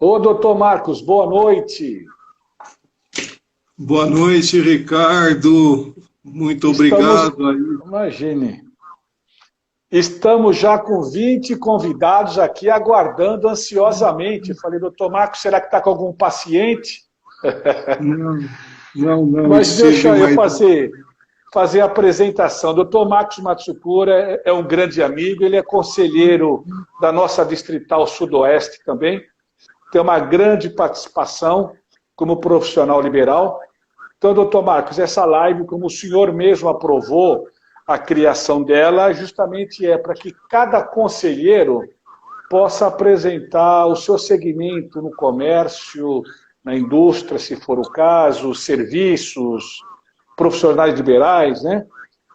Ô, doutor Marcos, boa noite. Boa noite, Ricardo. Muito obrigado. Imagine, estamos já com 20 convidados aqui aguardando ansiosamente. Falei, doutor Marcos, será que está com algum paciente? Não. Mas deixa eu fazer a apresentação. Doutor Marcos Matsukura é um grande amigo, ele é conselheiro da nossa Distrital Sudoeste também, tem uma grande participação como profissional liberal. Então, doutor Marcos, essa live, como o senhor mesmo aprovou a criação dela, justamente é para que cada conselheiro possa apresentar o seu segmento no comércio, na indústria, se for o caso, serviços, profissionais liberais, né?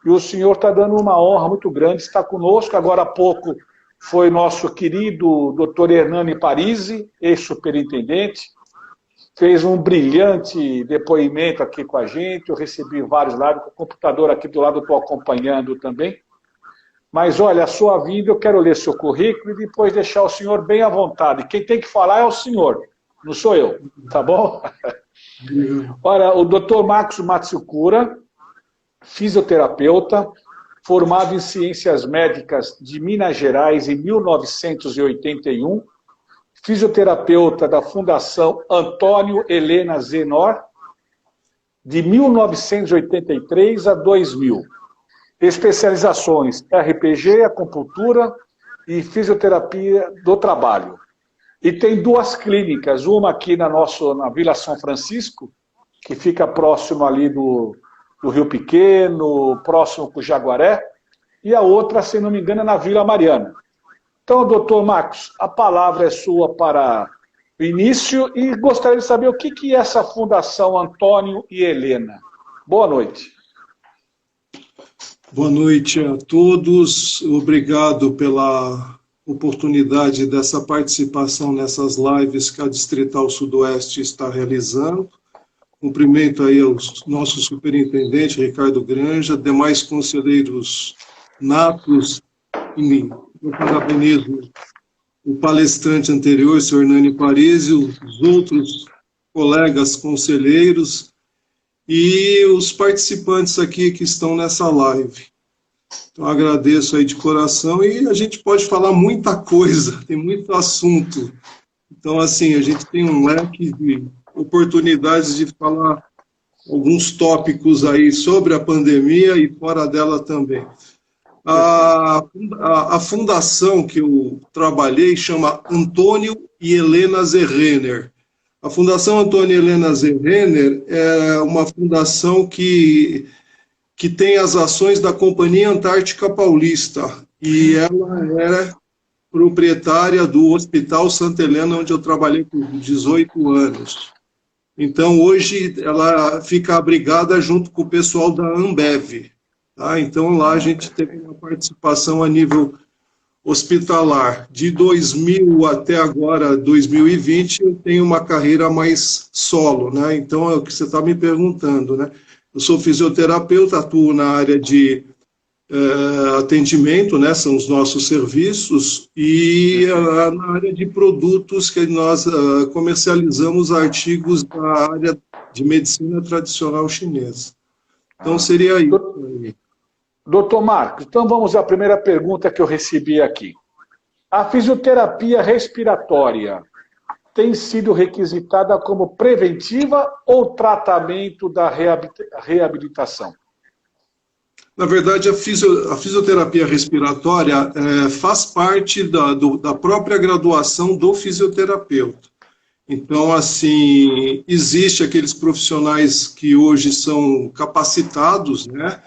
E o senhor está dando uma honra muito grande, está conosco. Agora há pouco foi nosso querido doutor Hernani Parisi, ex-superintendente, fez um brilhante depoimento aqui com a gente, eu recebi vários lá, com o computador aqui do lado, estou acompanhando também. Mas, olha, a sua vinda, eu quero ler seu currículo e depois deixar o senhor bem à vontade. Quem tem que falar é o senhor, não sou eu, tá bom? Olha, o doutor Marcos Matsukura, fisioterapeuta, formado em Ciências Médicas de Minas Gerais em 1981, fisioterapeuta da Fundação Antônio Helena Zenor, de 1983 a 2000. Especializações RPG, acupuntura e fisioterapia do trabalho. E tem duas clínicas, uma aqui na Vila São Francisco, que fica próximo ali do Rio Pequeno, próximo com o Jaguaré, e a outra, se não me engano, é na Vila Mariana. Então, doutor Marcos, a palavra é sua para o início e gostaria de saber o que é essa Fundação Antônio e Helena. Boa noite. Boa noite a todos. Obrigado pela oportunidade dessa participação nessas lives que a Distrital Sudoeste está realizando. Cumprimento aí aos nossos superintendentes, Ricardo Granja, demais conselheiros natos e eu parabenizo o palestrante anterior, o senhor Hernani Parisi, os outros colegas conselheiros e os participantes aqui que estão nessa live. Então, agradeço aí de coração e a gente pode falar muita coisa, tem muito assunto. Então, assim, a gente tem um leque de oportunidades de falar alguns tópicos aí sobre a pandemia e fora dela também. A fundação que eu trabalhei chama Antônio e Helena Zerrenner. A Fundação Antônio e Helena Zerrenner é uma fundação que tem as ações da Companhia Antártica Paulista e ela era proprietária do Hospital Santa Helena, onde eu trabalhei por 18 anos. Então, hoje, ela fica abrigada junto com o pessoal da Ambev. Tá? Então, lá a gente teve uma participação a nível hospitalar. De 2000 até agora, 2020, eu tenho uma carreira mais solo, né? Então, é o que você está me perguntando, né? Eu sou fisioterapeuta, atuo na área de atendimento, né? São os nossos serviços, e na área de produtos que nós comercializamos artigos da área de medicina tradicional chinesa. Então, seria isso. Doutor Marcos, então vamos à primeira pergunta que eu recebi aqui. A fisioterapia respiratória tem sido requisitada como preventiva ou tratamento da reabilitação? Na verdade, a fisioterapia respiratória faz parte da própria graduação do fisioterapeuta. Então, assim, existe aqueles profissionais que hoje são capacitados, né,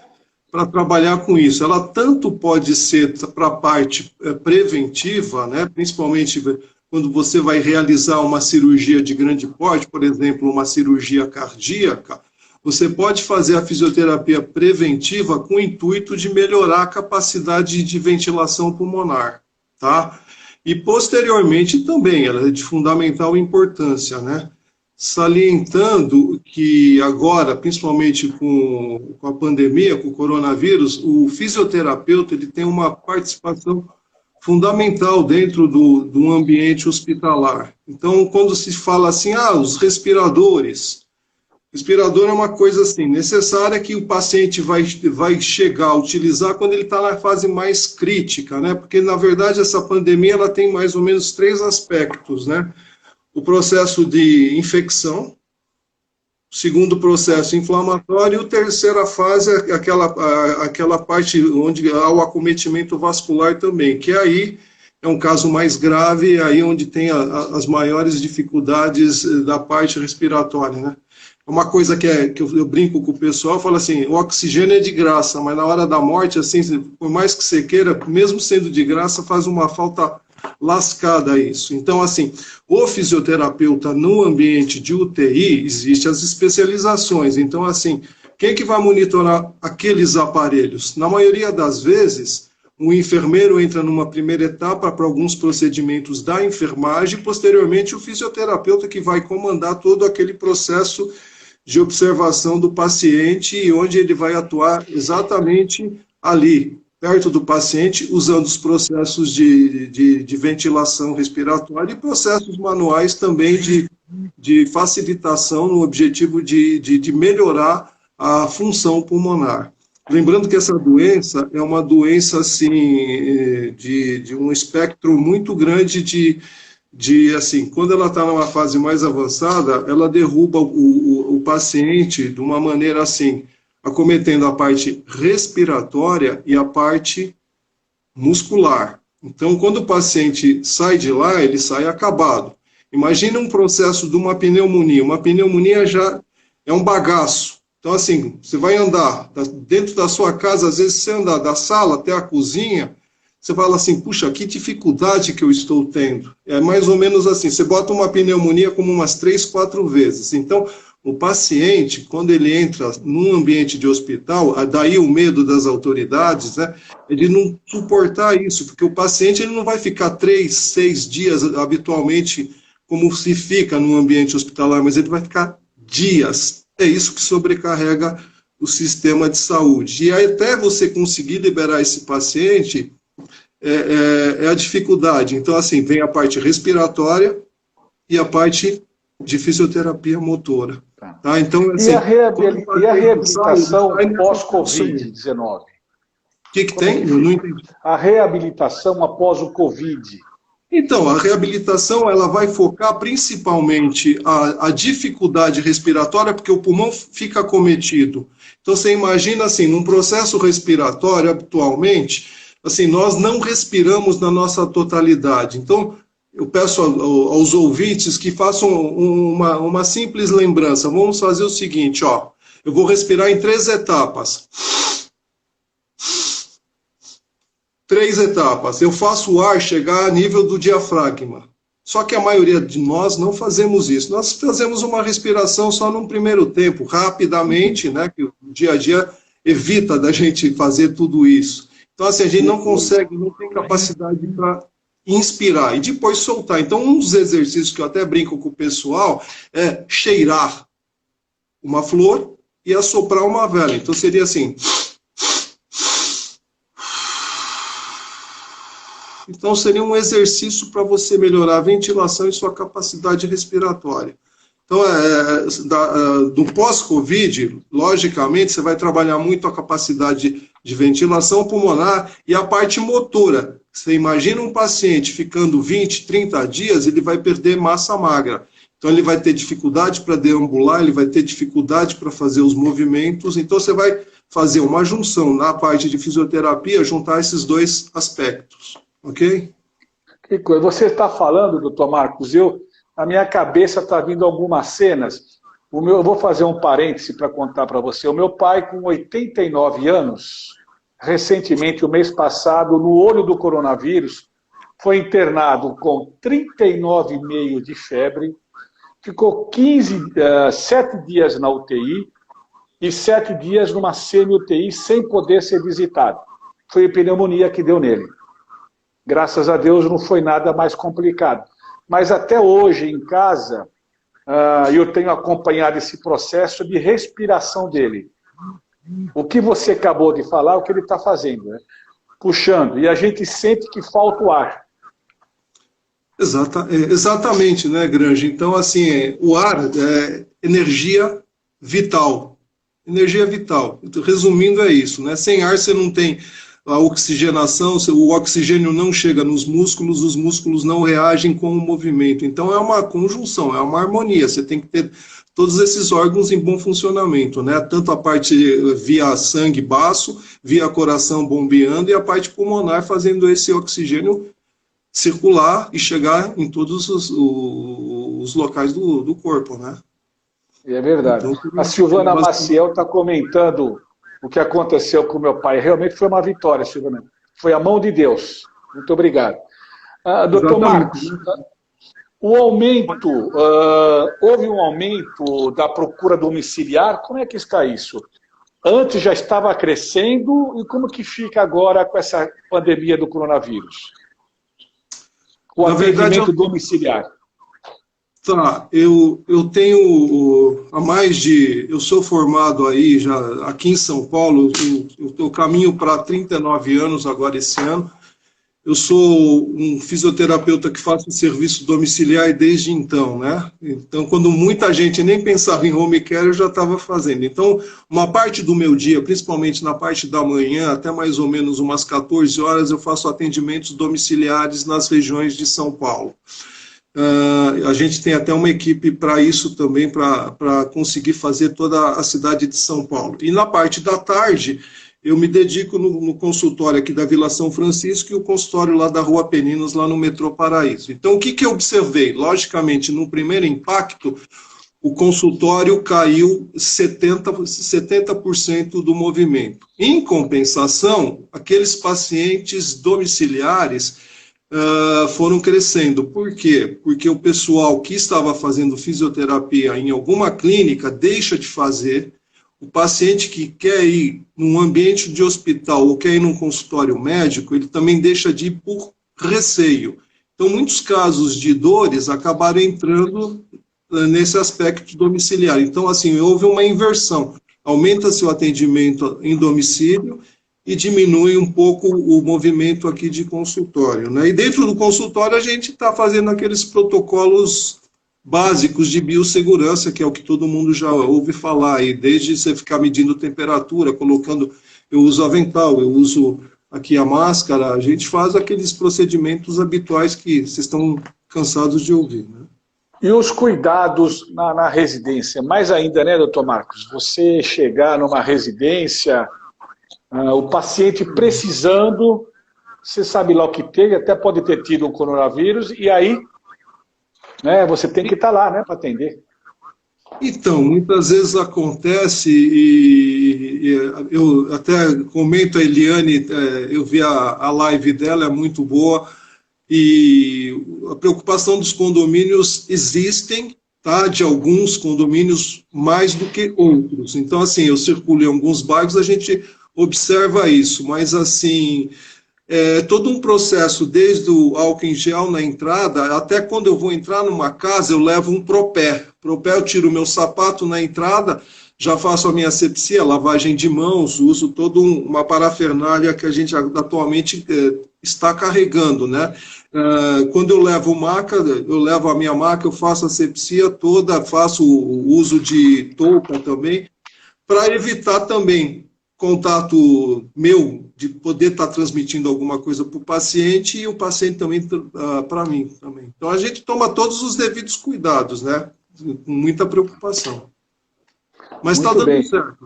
para trabalhar com isso. Ela tanto pode ser para a parte preventiva, né, principalmente quando você vai realizar uma cirurgia de grande porte, por exemplo, uma cirurgia cardíaca, você pode fazer a fisioterapia preventiva com o intuito de melhorar a capacidade de ventilação pulmonar, tá? E posteriormente também, ela é de fundamental importância, né? Salientando que agora, principalmente com a pandemia, com o coronavírus, o fisioterapeuta ele tem uma participação fundamental dentro do ambiente hospitalar. Então, quando se fala assim, os respiradores, respirador é uma coisa assim, necessária que o paciente vai chegar a utilizar quando ele está na fase mais crítica, né? Porque, na verdade, essa pandemia ela tem mais ou menos 3 aspectos, né? O processo de infecção, o segundo processo inflamatório, e a terceira fase é aquela parte onde há o acometimento vascular também, que aí é um caso mais grave, aí onde tem as maiores dificuldades da parte respiratória, né? Uma coisa que eu brinco com o pessoal, eu falo assim, o oxigênio é de graça, mas na hora da morte, assim, por mais que você queira, mesmo sendo de graça, faz uma falta lascada isso. Então, assim, o fisioterapeuta no ambiente de UTI, existem as especializações. Então, assim, quem que vai monitorar aqueles aparelhos? Na maioria das vezes, o enfermeiro entra numa primeira etapa para alguns procedimentos da enfermagem, e posteriormente o fisioterapeuta que vai comandar todo aquele processo de observação do paciente e onde ele vai atuar exatamente ali, perto do paciente, usando os processos de ventilação respiratória e processos manuais também de facilitação no objetivo de melhorar a função pulmonar. Lembrando que essa doença é uma doença assim, de um espectro muito grande assim, quando ela está numa fase mais avançada, ela derruba o paciente de uma maneira assim, acometendo a parte respiratória e a parte muscular. Então, quando o paciente sai de lá, ele sai acabado. Imagina um processo de uma pneumonia. Uma pneumonia já é um bagaço. Então, assim, você vai andar dentro da sua casa, às vezes você anda da sala até a cozinha, você fala assim, puxa, que dificuldade que eu estou tendo. É mais ou menos assim, você bota uma pneumonia como umas 3, 4 vezes. Então, o paciente, quando ele entra num ambiente de hospital, daí o medo das autoridades, né, ele não suportar isso, porque o paciente ele não vai ficar 3, 6 dias habitualmente como se fica num ambiente hospitalar, mas ele vai ficar dias. É isso que sobrecarrega o sistema de saúde. E aí, até você conseguir liberar esse paciente, é a dificuldade. Então, assim, vem a parte respiratória e a parte de fisioterapia motora. Tá? Então, assim, e a reabilitação pós-Covid-19? O que tem? Eu não entendi. A reabilitação após o Covid. Então, a reabilitação ela vai focar principalmente a dificuldade respiratória, porque o pulmão fica acometido. Então, você imagina assim, num processo respiratório, habitualmente, assim, nós não respiramos na nossa totalidade. Então, eu peço aos ouvintes que façam uma simples lembrança. Vamos fazer o seguinte, ó. Eu vou respirar em 3 etapas. 3 etapas. Eu faço o ar chegar a nível do diafragma. Só que a maioria de nós não fazemos isso. Nós fazemos uma respiração só num primeiro tempo, rapidamente, né? Que o dia a dia evita da gente fazer tudo isso. Então, assim, a gente não consegue, não tem capacidade para inspirar e depois soltar. Então, um dos exercícios que eu até brinco com o pessoal é cheirar uma flor e assoprar uma vela. Então, seria assim. Então, seria um exercício para você melhorar a ventilação e sua capacidade respiratória. Então, do pós-Covid, logicamente, você vai trabalhar muito a capacidade de ventilação pulmonar e a parte motora. Você imagina um paciente ficando 20, 30 dias, ele vai perder massa magra. Então, ele vai ter dificuldade para deambular, ele vai ter dificuldade para fazer os movimentos. Então, você vai fazer uma junção na parte de fisioterapia, juntar esses 2 aspectos. Ok? Que coisa. Você está falando, doutor Marcos, na minha cabeça está vindo algumas cenas. Eu vou fazer um parêntese para contar para você. O meu pai, com 89 anos, recentemente, o mês passado, no olho do coronavírus, foi internado com 39,5 de febre, ficou 7 dias na UTI e 7 dias numa semi-UTI sem poder ser visitado. Foi a pneumonia que deu nele. Graças a Deus não foi nada mais complicado. Mas até hoje, em casa, eu tenho acompanhado esse processo de respiração dele. O que você acabou de falar, é o que ele está fazendo. Né? puxando, e a gente sente que falta o ar. Exatamente, né, Grange? Então, assim, o ar é energia vital. Energia vital. Então, resumindo, é isso, né? Sem ar você não tem a oxigenação, o oxigênio não chega nos músculos, os músculos não reagem com o movimento. Então, é uma conjunção, é uma harmonia. Você tem que ter todos esses órgãos em bom funcionamento, né? Tanto a parte via sangue baço, via coração bombeando, e a parte pulmonar fazendo esse oxigênio circular e chegar em todos os locais do corpo, né? É verdade. Então, A Silvana Maciel está comentando o que aconteceu com meu pai. Realmente foi uma vitória, Silvana. Foi a mão de Deus. Muito obrigado. Doutor Marcos, o aumento, houve um aumento da procura domiciliar? Como é que está isso? Antes já estava crescendo, e como que fica agora com essa pandemia do coronavírus? O atendimento domiciliar. Tá, eu tenho eu sou formado aí já aqui em São Paulo, eu caminho para 39 anos agora esse ano. Eu sou um fisioterapeuta que faço serviço domiciliar desde então, né? Então, quando muita gente nem pensava em home care, eu já estava fazendo. Então, uma parte do meu dia, principalmente na parte da manhã, até mais ou menos umas 14 horas, eu faço atendimentos domiciliares nas regiões de São Paulo. A gente tem até uma equipe para isso também, para conseguir fazer toda a cidade de São Paulo. E na parte da tarde, eu me dedico no consultório aqui da Vila São Francisco e o consultório lá da Rua Peninos, lá no Metrô Paraíso. Então, o que eu observei? Logicamente, no primeiro impacto, o consultório caiu 70% do movimento. Em compensação, aqueles pacientes domiciliares foram crescendo. Por quê? Porque o pessoal que estava fazendo fisioterapia em alguma clínica deixa de fazer. O paciente que quer ir num ambiente de hospital ou quer ir num consultório médico, ele também deixa de ir por receio. Então, muitos casos de dores acabaram entrando nesse aspecto domiciliar. Então, assim, houve uma inversão. Aumenta-se o atendimento em domicílio e diminui um pouco o movimento aqui de consultório, né? E dentro do consultório a gente está fazendo aqueles protocolos básicos de biossegurança, que é o que todo mundo já ouve falar, e desde você ficar medindo temperatura, colocando, eu uso avental, eu uso aqui a máscara, a gente faz aqueles procedimentos habituais que vocês estão cansados de ouvir, né? E os cuidados na residência, mais ainda, né, doutor Marcos? Você chegar numa residência, o paciente precisando, você sabe lá o que teve, até pode ter tido um coronavírus, e aí, né, você tem que estar lá, né, para atender. Então, muitas vezes acontece, e eu até comento a Eliane, eu vi a live dela, é muito boa, e a preocupação dos condomínios existem, tá, de alguns condomínios mais do que outros. Então, assim, eu circulo em alguns bairros, a gente observa isso, mas assim, todo um processo, desde o álcool em gel na entrada, até quando eu vou entrar numa casa, eu levo um propé. Propé, eu tiro o meu sapato na entrada, já faço a minha asepsia, lavagem de mãos, uso toda uma parafernália que a gente atualmente está carregando, né? Quando eu levo maca, eu levo a minha maca, eu faço a asepsia toda, faço o uso de touca também, para evitar também contato meu, de poder estar transmitindo alguma coisa para o paciente e o paciente também para mim também. Então a gente toma todos os devidos cuidados, né? Com muita preocupação. Mas está dando certo.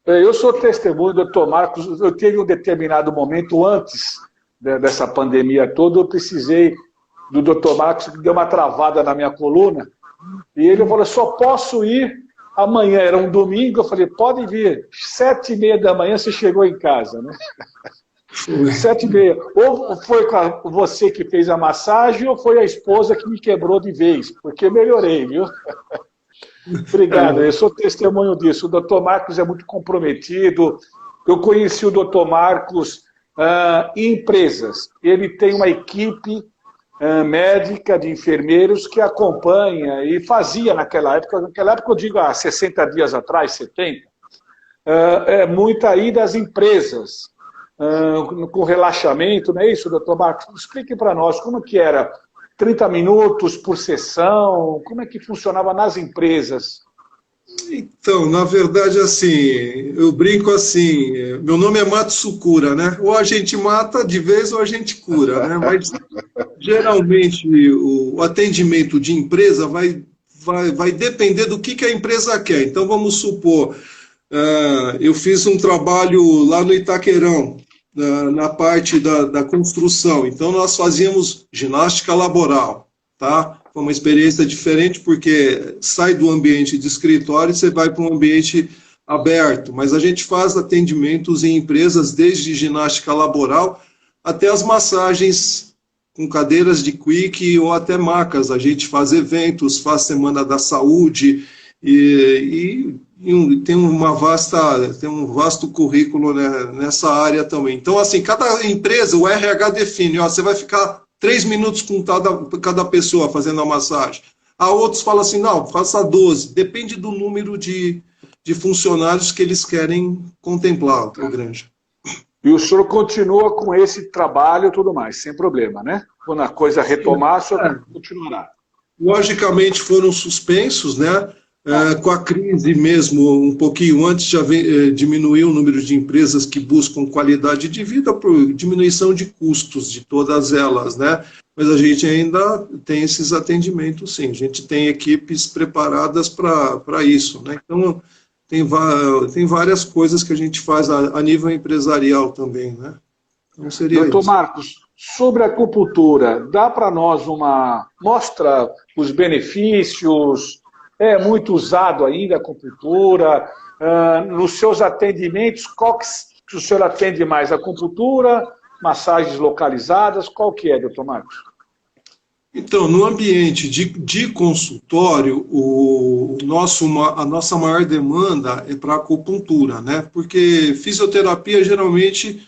Eu sou testemunho, doutor Marcos, eu tive um determinado momento antes dessa pandemia toda, eu precisei do doutor Marcos, que deu uma travada na minha coluna, e ele falou, só posso ir amanhã, era um domingo, eu falei, pode vir, 7h30 da manhã você chegou em casa, né? 7h30. Ou foi com você que fez a massagem, ou foi a esposa que me quebrou de vez, porque melhorei, viu? Obrigado, eu sou testemunho disso. O doutor Marcos é muito comprometido. Eu conheci o doutor Marcos em empresas. Ele tem uma equipe médica de enfermeiros que acompanha e fazia naquela época eu digo há 60 dias atrás, 70, muita ida às empresas. com relaxamento, não é isso, doutor Marcos? Explique para nós como que era 30 minutos por sessão, como é que funcionava nas empresas? Então, na verdade, assim, eu brinco assim, meu nome é Matsukura, né? Ou a gente mata de vez ou a gente cura, né? Mas geralmente o atendimento de empresa vai depender do que a empresa quer. Então, vamos supor, eu fiz um trabalho lá no Itaquerão, na parte da construção. Então, nós fazíamos ginástica laboral, tá? Foi uma experiência diferente, porque sai do ambiente de escritório e você vai para um ambiente aberto. Mas a gente faz atendimentos em empresas, desde ginástica laboral até as massagens com cadeiras de quick ou até macas. A gente faz eventos, faz Semana da Saúde tem um vasto currículo, né, nessa área também. Então, assim, cada empresa, o RH define, ó, você vai ficar 3 minutos com cada pessoa fazendo a massagem. Há outros falam assim, não, faça 12. Depende do número de funcionários que eles querem contemplar, o Granja. E o senhor continua com esse trabalho e tudo mais, sem problema, né? Quando a coisa retomar, o senhor continuará. Logicamente foram suspensos, né? Com a crise mesmo, um pouquinho antes, já diminuiu o número de empresas que buscam qualidade de vida por diminuição de custos de todas elas, né? Mas a gente ainda tem esses atendimentos, sim. A gente tem equipes preparadas para isso, né? Então, tem várias coisas que a gente faz a nível empresarial também, né? Então, seria Doutor isso. Marcos, sobre a acupuntura, dá para nós mostra os benefícios. É muito usado ainda a acupuntura. Nos seus atendimentos, qual que o senhor atende mais? Acupuntura, massagens localizadas, qual que é, doutor Marcos? Então, no ambiente de consultório, a nossa maior demanda é para acupuntura, né? Porque fisioterapia, geralmente,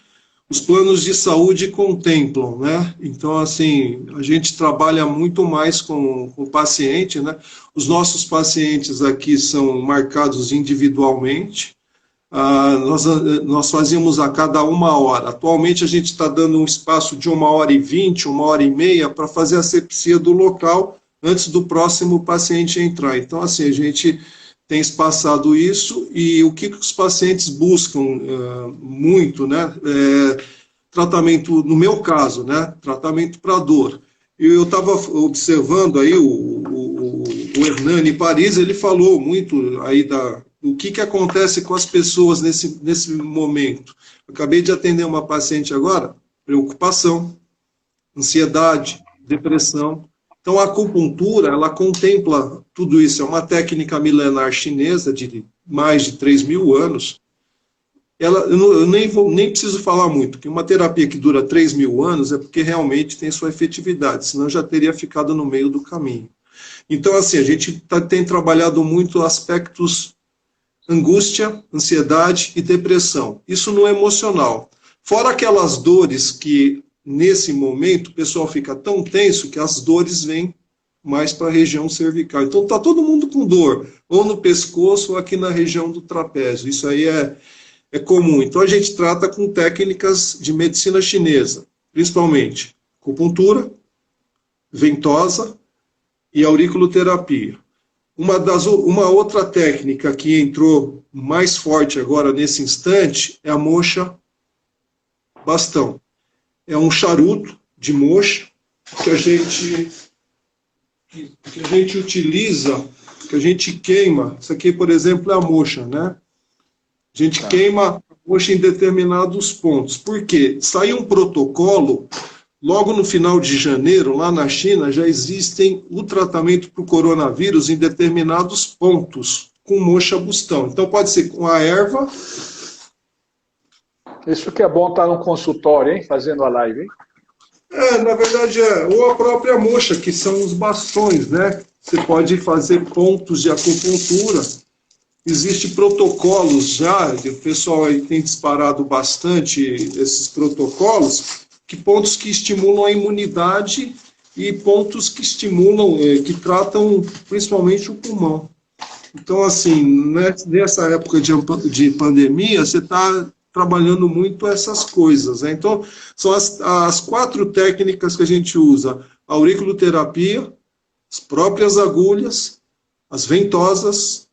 os planos de saúde contemplam, né? Então, assim, a gente trabalha muito mais com o paciente, né? Os nossos pacientes aqui são marcados individualmente. Nós fazíamos a cada 1 hora. Atualmente, a gente está dando um espaço de 1h20, 1h30 para fazer a asepsia do local antes do próximo paciente entrar. Então, assim, a gente tem espaçado isso, e o que os pacientes buscam muito, né? Tratamento, no meu caso, né? Tratamento para dor. Eu estava observando aí o Hernani Paris, ele falou muito aí do que acontece com as pessoas nesse momento. Eu acabei de atender uma paciente agora, preocupação, ansiedade, depressão. Então, a acupuntura, ela contempla tudo isso. É uma técnica milenar chinesa de mais de 3.000 anos. Eu nem preciso falar muito, que uma terapia que dura 3.000 anos é porque realmente tem sua efetividade, senão já teria ficado no meio do caminho. Então, assim, a gente tem trabalhado muito aspectos angústia, ansiedade e depressão. Isso no emocional. Fora aquelas dores que, nesse momento, o pessoal fica tão tenso que as dores vêm mais para a região cervical. Então, está todo mundo com dor, ou no pescoço ou aqui na região do trapézio. Isso aí é comum. Então, a gente trata com técnicas de medicina chinesa, principalmente acupuntura, ventosa e auriculoterapia. Uma outra técnica que entrou mais forte agora nesse instante é a moxa bastão. É um charuto de moxa que a gente utiliza, que a gente queima. Isso aqui, por exemplo, é a moxa, né? A gente queima a moxa em determinados pontos. Por quê? Saiu um protocolo. Logo no final de janeiro, lá na China, já existem o tratamento para o coronavírus em determinados pontos, com moxa bustão. Então, pode ser com a erva. Isso que é bom estar no consultório, hein? Fazendo a live, hein? Na verdade, ou a própria moxa, que são os bastões, né? Você pode fazer pontos de acupuntura. Existem protocolos já, o pessoal aí tem disparado bastante esses protocolos, que pontos que estimulam a imunidade e pontos que estimulam, que tratam principalmente o pulmão. Então, assim, nessa época de pandemia, você está trabalhando muito essas coisas, né? Então, são as 4 técnicas que a gente usa: a auriculoterapia, as próprias agulhas, as ventosas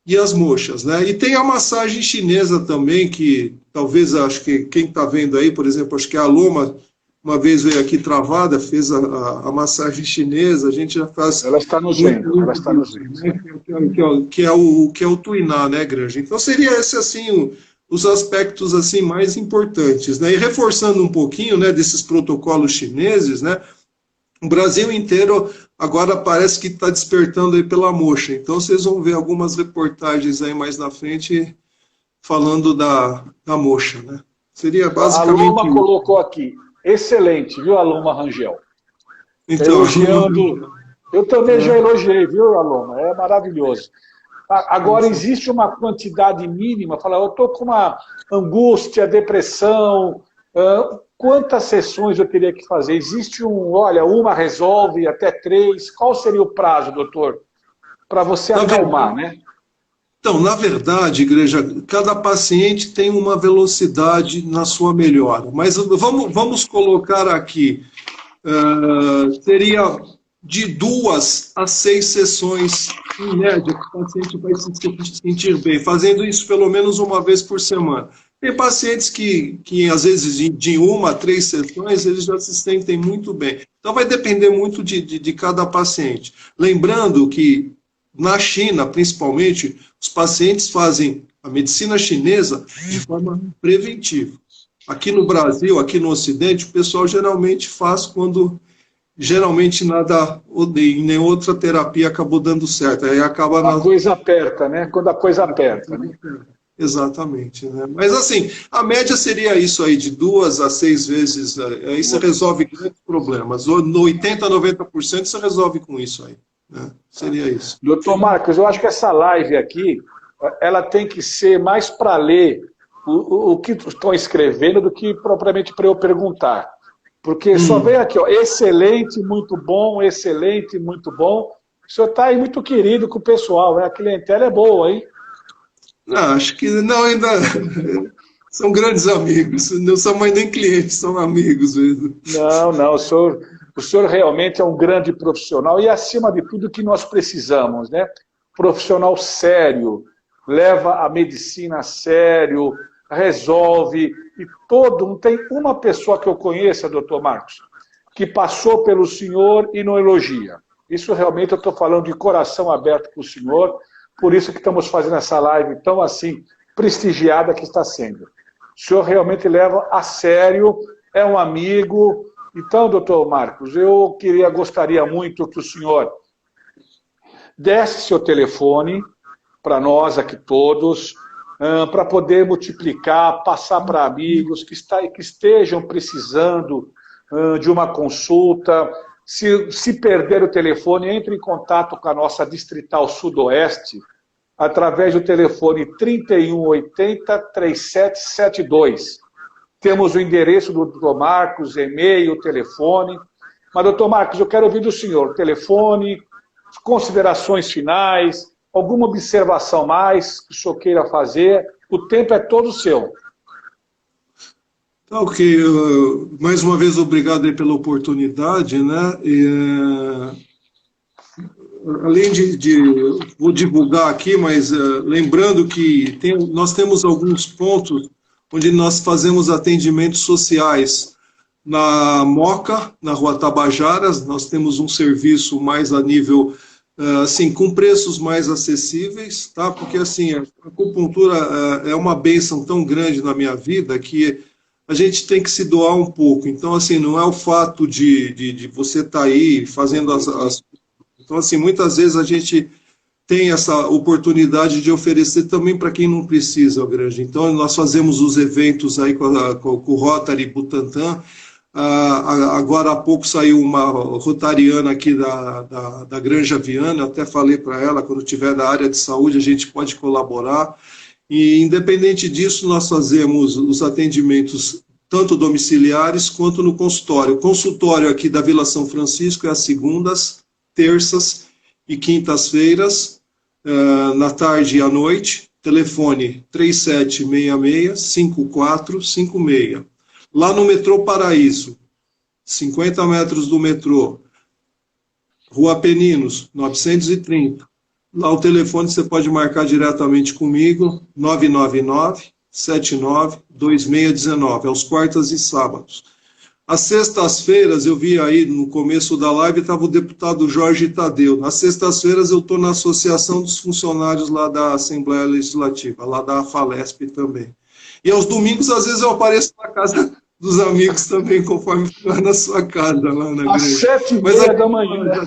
e as mochas, né? E tem a massagem chinesa também, que talvez, acho que quem está vendo aí, por exemplo, acho que a Aloma uma vez veio aqui travada, fez a massagem chinesa, a gente já faz... Ela está nos vendo, ela está nos vendo. Né? Que é o tuiná, né, Granja? Então seria esse, assim, os aspectos, assim, mais importantes, né? E reforçando um pouquinho, né, desses protocolos chineses, né, o Brasil inteiro agora parece que está despertando aí pela mocha. Então vocês vão ver algumas reportagens aí mais na frente falando da mocha, né? Seria basicamente... A Loma colocou aqui: excelente, viu, Aloma Rangel? Então, elogiando. Eu também já elogiei, viu, Aloma? É maravilhoso. Agora, existe uma quantidade mínima, fala, eu estou com uma angústia, depressão, quantas sessões eu teria que fazer? Existe olha, uma resolve, até 3, qual seria o prazo, doutor, para você acalmar, né? Então, na verdade, Igreja, cada paciente tem uma velocidade na sua melhora. Mas vamos colocar aqui, seria de 2 a 6 sessões, em média, que o paciente vai se sentir bem, fazendo isso pelo menos uma vez por semana. Tem pacientes que às vezes, de 1 a 3 sessões, eles já se sentem muito bem. Então, vai depender muito de cada paciente. Lembrando que, na China, principalmente, os pacientes fazem a medicina chinesa de forma preventiva. Aqui no Brasil, aqui no Ocidente, o pessoal geralmente faz quando geralmente nada, em nenhuma outra terapia acabou dando certo. Aí acaba a coisa aperta, né? Quando a coisa aperta, né? Exatamente, né? Mas assim, a média seria isso aí, de 2 a 6 vezes, aí você resolve grandes problemas. No 80% a 90% você resolve com isso aí, né? Seria isso. Doutor Marcos, eu acho que essa live aqui, ela tem que ser mais para ler o que estão escrevendo do que propriamente para eu perguntar. Porque só vem aqui, ó, excelente, muito bom, excelente, muito bom. O senhor está aí muito querido com o pessoal, né? A clientela é boa, hein? Não, acho que não, ainda são grandes amigos, não são mais nem clientes, são amigos mesmo. Não, o senhor realmente é um grande profissional e, acima de tudo, o que nós precisamos, né? Profissional sério, leva a medicina a sério, resolve, e não tem uma pessoa que eu conheça, doutor Marcos, que passou pelo senhor e não elogia. Isso realmente eu estou falando de coração aberto para o senhor, por isso que estamos fazendo essa live tão assim, prestigiada que está sendo. O senhor realmente leva a sério, é um amigo. Então, doutor Marcos, eu gostaria muito que o senhor desse seu telefone para nós aqui todos, para poder multiplicar, passar para amigos que estejam precisando de uma consulta. Se perder o telefone, entre em contato com a nossa Distrital Sudoeste através do telefone 3180-3772. Temos o endereço do Dr. Marcos, e-mail, telefone. Mas, doutor Marcos, eu quero ouvir do senhor telefone, considerações finais, alguma observação mais que o senhor queira fazer. O tempo é todo seu. Tá, ok. Mais uma vez, obrigado aí pela oportunidade, né? Além vou divulgar aqui, mas lembrando que nós temos alguns pontos onde nós fazemos atendimentos sociais. Na Moca, na Rua Tabajaras, nós temos um serviço mais a nível, assim, com preços mais acessíveis, tá? Porque, assim, a acupuntura é uma bênção tão grande na minha vida que a gente tem que se doar um pouco. Então, assim, não é o fato de você estar aí fazendo Então, assim, muitas vezes a gente tem essa oportunidade de oferecer também para quem não precisa, Granja. Então, nós fazemos os eventos aí com o Rotary Butantã. Agora há pouco saiu uma rotariana aqui da Granja Viana, eu até falei para ela, quando tiver da área de saúde, a gente pode colaborar. E, independente disso, nós fazemos os atendimentos tanto domiciliares quanto no consultório. O consultório aqui da Vila São Francisco é às segundas, terças e quintas-feiras, na tarde e à noite, telefone 3766-5456. Lá no metrô Paraíso, 50 metros do metrô, Rua Peninos, 930. Lá o telefone você pode marcar diretamente comigo, 999-792619, aos quartas e sábados. Às sextas-feiras, eu vi aí no começo da live, estava o deputado Jorge Tadeu. Nas sextas-feiras eu estou na Associação dos Funcionários lá da Assembleia Legislativa, lá da Falesp também. E aos domingos, às vezes, eu apareço na casa dos amigos também, conforme for na sua casa, lá na Às igreja. 7h30 da manhã.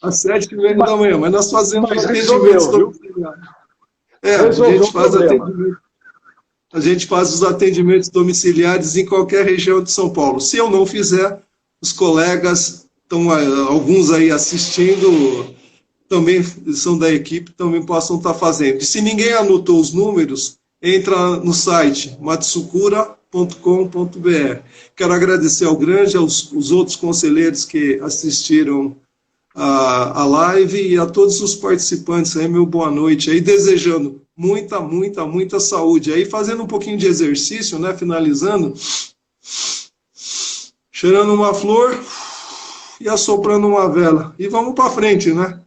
Às 7h30 da manhã, mas nós fazemos atendimentos domiciliares. A gente faz os atendimentos domiciliares em qualquer região de São Paulo. Se eu não fizer, os colegas, estão alguns aí assistindo, também são da equipe, também possam estar fazendo. E se ninguém anotou os números, entra no site matsukura.com.br. Quero agradecer ao Grande, aos outros conselheiros que assistiram a live e a todos os participantes aí, meu boa noite aí, desejando muita saúde aí, fazendo um pouquinho de exercício, né, finalizando, cheirando uma flor e assoprando uma vela, e vamos para frente, né?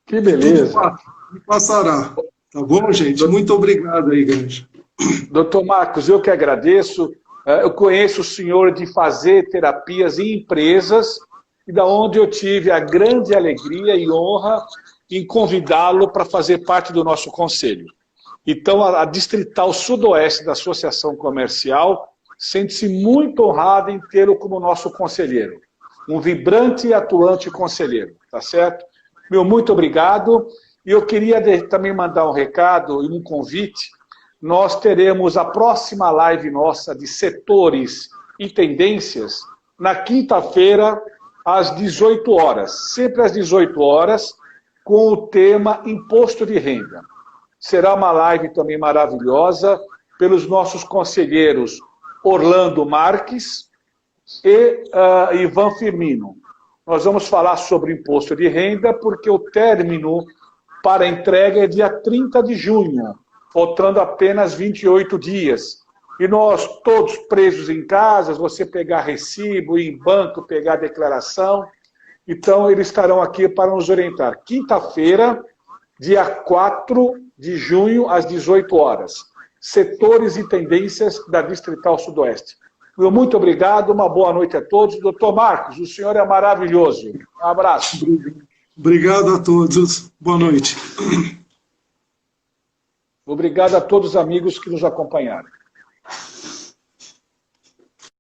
Que beleza. Tudo passará, tá bom, gente? Muito obrigado aí, Grande. Doutor Marcos, eu que agradeço, eu conheço o senhor de fazer terapias em empresas, e da onde eu tive a grande alegria e honra em convidá-lo para fazer parte do nosso conselho. Então, a Distrital Sudoeste da Associação Comercial sente-se muito honrada em tê-lo como nosso conselheiro. Um vibrante e atuante conselheiro, tá certo? Meu muito obrigado. E eu queria também mandar um recado e um convite. Nós teremos a próxima live nossa de setores e tendências na quinta-feira, às 18 horas. Sempre às 18 horas, com o tema Imposto de Renda. Será uma live também maravilhosa pelos nossos conselheiros Orlando Marques e Ivan Firmino. Nós vamos falar sobre imposto de renda porque o término para entrega é dia 30 de junho, faltando apenas 28 dias. E nós todos presos em casa, você pegar recibo, ir em banco, pegar declaração. Então, eles estarão aqui para nos orientar. Quinta-feira, dia 4 de junho, às 18 horas. Setores e tendências da Distrital Sudoeste. Meu muito obrigado, uma boa noite a todos. Doutor Marcos, o senhor é maravilhoso. Um abraço. Obrigado a todos. Boa noite. Obrigado a todos os amigos que nos acompanharam.